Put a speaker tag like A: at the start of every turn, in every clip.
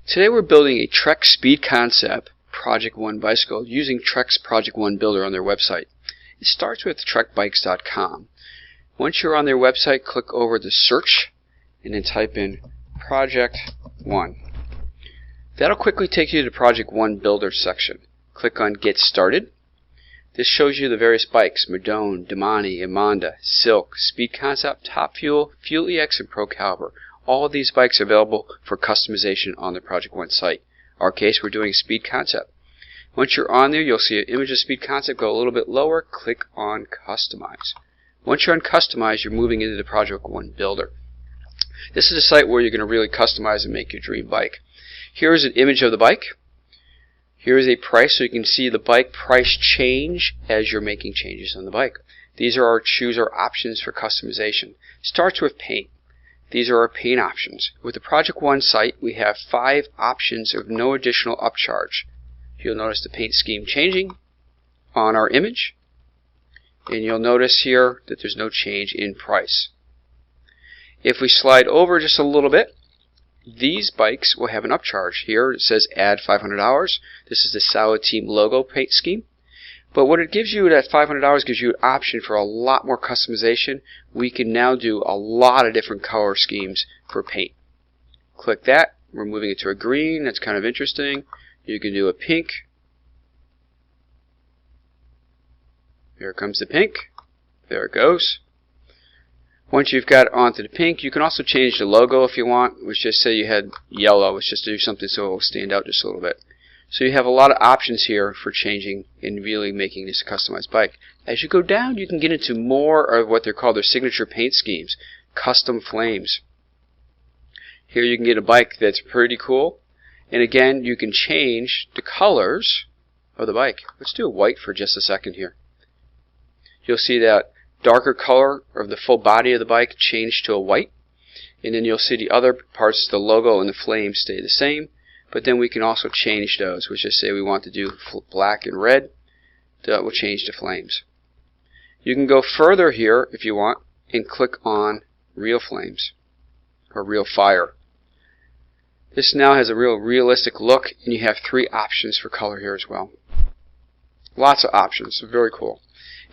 A: Today we're building a Trek Speed Concept Project One bicycle using Trek's Project One Builder on their website. It starts with trekbikes.com. Once you're on their website, click over to search and then type in Project One. That'll quickly take you to the Project One Builder section. Click on Get Started. This shows you the various bikes: Madone, Damani, Amanda, Silk, Speed Concept, Top Fuel, Fuel EX, and Pro Caliber. All of these bikes are available for customization on the Project One site. In our case, we're doing Speed Concept. Once you're on there, you'll see an image of Speed Concept. Go a little bit lower, click on Customize. Once you're on Customize, you're moving into the Project One Builder. This is a site where you're going to really customize and make your dream bike. Here is an image of the bike. Here is a price, so you can see the bike price change as you're making changes on the bike. These are our options for customization. Starts with paint. These are our paint options. With the Project One site, we have 5 options of no additional upcharge. You'll notice the paint scheme changing on our image, and you'll notice here that there's no change in price. If we slide over just a little bit, these bikes will have an upcharge. Here it says add $500. This is the Solid Team logo paint scheme. But what it gives you, that $500 gives you an option for a lot more customization. We can now do a lot of different color schemes for paint. Click that. We're moving it to a green. That's kind of interesting. You can do a pink. Here comes the pink. There it goes. Once you've got onto the pink, you can also change the logo if you want. Let's just say you had yellow. Let's just do something so it will stand out just a little bit. So you have a lot of options here for changing and really making this a customized bike. As you go down, you can get into more of what they're called their signature paint schemes, custom flames. Here you can get a bike that's pretty cool. And again, you can change the colors of the bike. Let's do a white for just a second here. You'll see that darker color of the full body of the bike change to a white. And then you'll see the other parts, the logo and the flame, stay the same. But then we can also change those. Let's just say we want to do black and red. That will change the flames. You can go further here if you want and click on Real Flames or Real Fire. This now has a real realistic look, and you have 3 options for color here as well. Lots of options. Very cool.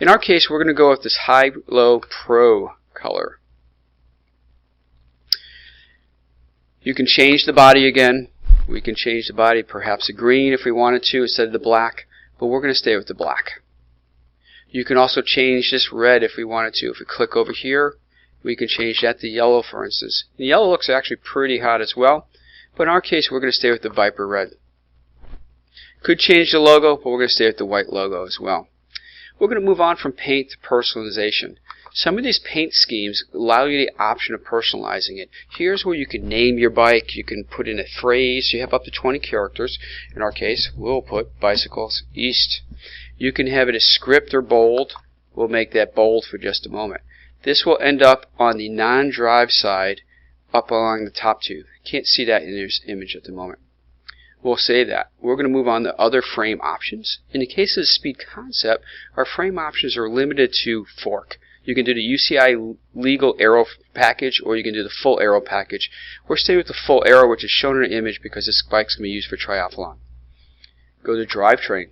A: In our case, we're going to go with this High-Low Pro color. You can change the body again. We can change the body perhaps a green if we wanted to instead of the black, but we're going to stay with the black. You can also change this red if we wanted to. If we click over here, we can change that to yellow, for instance. The yellow looks actually pretty hot as well, but in our case we're going to stay with the Viper red. Could change the logo, but we're going to stay with the white logo as well. We're going to move on from paint to personalization. Some of these paint schemes allow you the option of personalizing it. Here's where you can name your bike. You can put in a phrase. You have up to 20 characters. In our case, we'll put Bicycles East. You can have it as script or bold. We'll make that bold for just a moment. This will end up on the non-drive side up along the top 2. Can't see that in this image at the moment. We'll save that. We're going to move on to other frame options. In the case of the Speed Concept, our frame options are limited to fork. You can do the UCI legal aero package, or you can do the full aero package. We're staying with the full aero, which is shown in an image because this bike's going to be used for triathlon. Go to drivetrain.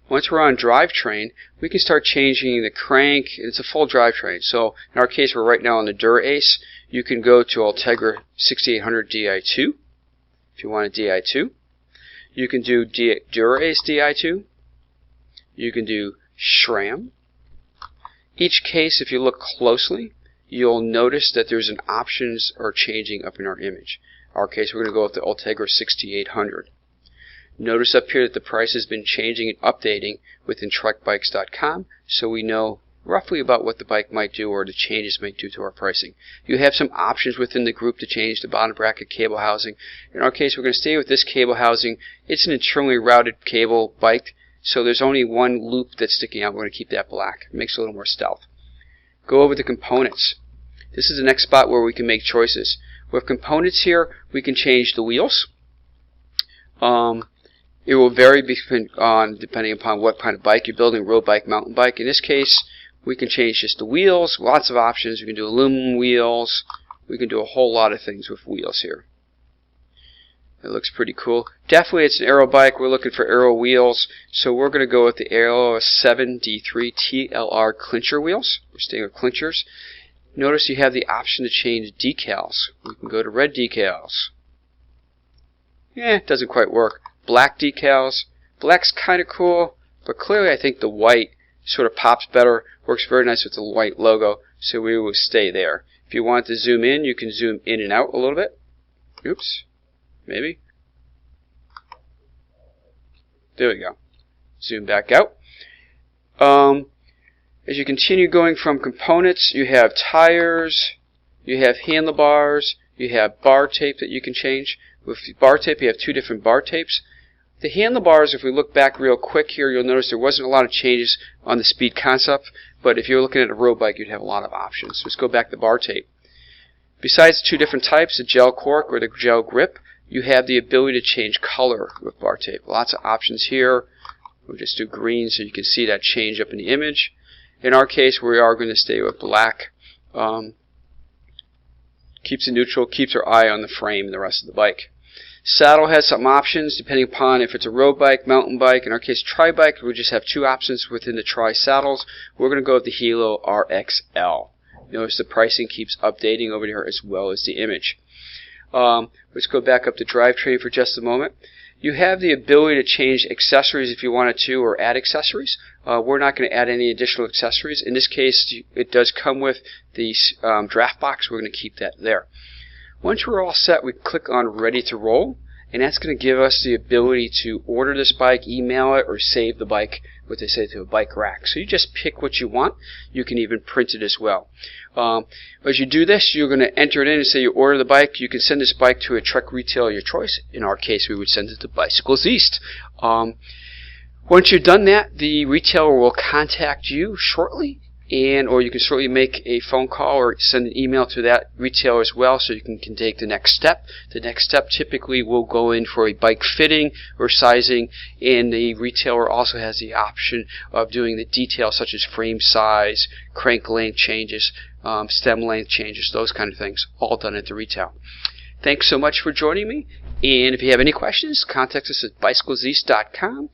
A: Once we're on drivetrain, we can start changing the crank. It's a full drivetrain. So in our case, we're right now on the Dura-Ace. You can go to Ultegra 6800 Di2 if you want a Di2. You can do Dura-Ace Di2. You can do SRAM. Each case, if you look closely, you'll notice that there's an options are changing up in our image. In our case, we're going to go with the Ultegra 6800. Notice up here that the price has been changing and updating within trekbikes.com, so we know roughly about what the bike might do or the changes might do to our pricing. You have some options within the group to change the bottom bracket cable housing. In our case, we're going to stay with this cable housing. It's an internally routed cable bike, so there's only one loop that's sticking out. We're going to keep that black. It makes it a little more stealth. Go over the components. This is the next spot where we can make choices. With components here, we can change the wheels. It will vary depending upon what kind of bike you're building, road bike, mountain bike. In this case, we can change just the wheels. Lots of options. We can do aluminum wheels. We can do a whole lot of things with wheels here. It looks pretty cool. Definitely it's an aero bike. We're looking for aero wheels, so we're going to go with the Aero 7D3 TLR clincher wheels. We're staying with clinchers. Notice you have the option to change decals. We can go to red decals. It doesn't quite work. Black decals. Black's kind of cool, but clearly I think the white sort of pops better. Works very nice with the white logo, so we will stay there. If you want to zoom in, you can zoom in and out a little bit. Oops. Maybe. There we go. Zoom back out. As you continue going from components, you have tires, you have handlebars, you have bar tape that you can change. With bar tape, you have two different bar tapes. The handlebars, if we look back real quick here, you'll notice there wasn't a lot of changes on the Speed Concept, but if you're looking at a road bike, you'd have a lot of options. Let's go back to bar tape. Besides the two different types, the gel cork or the gel grip, you have the ability to change color with bar tape. Lots of options here. We'll just do green so you can see that change up in the image. In our case, we are going to stay with black. Keeps it neutral, keeps our eye on the frame and the rest of the bike. Saddle has some options depending upon if it's a road bike, mountain bike. In our case, tri-bike, we just have two options within the tri saddles. We're going to go with the Hilo RXL. Notice the pricing keeps updating over here as well as the image. Let's go back up to drivetrain for just a moment. You have the ability to change accessories if you wanted to, or add accessories. We're not going to add any additional accessories. In this case, it does come with the draft box. We're going to keep that there. Once we're all set, we click on Ready to Roll, and that's going to give us the ability to order this bike, email it, or save the bike, what they say, to a bike rack. So you just pick what you want. You can even print it as well. As you do this, you're going to enter it in and say you order the bike. You can send this bike to a truck retailer of your choice. In our case, we would send it to Bicycles East. Once you've done that, the retailer will contact you shortly, or you can certainly make a phone call or send an email to that retailer as well, so you can take the next step. The next step typically will go in for a bike fitting or sizing, and the retailer also has the option of doing the details such as frame size, crank length changes, stem length changes, those kind of things, all done at the retail. Thanks so much for joining me, and if you have any questions, contact us at bicycleseast.com.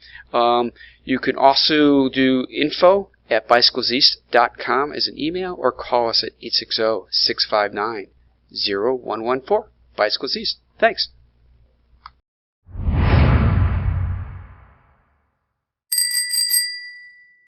A: You can also do info@bicycleseast.com as an email, or call us at 860-659-0114. Bicycles East. Thanks.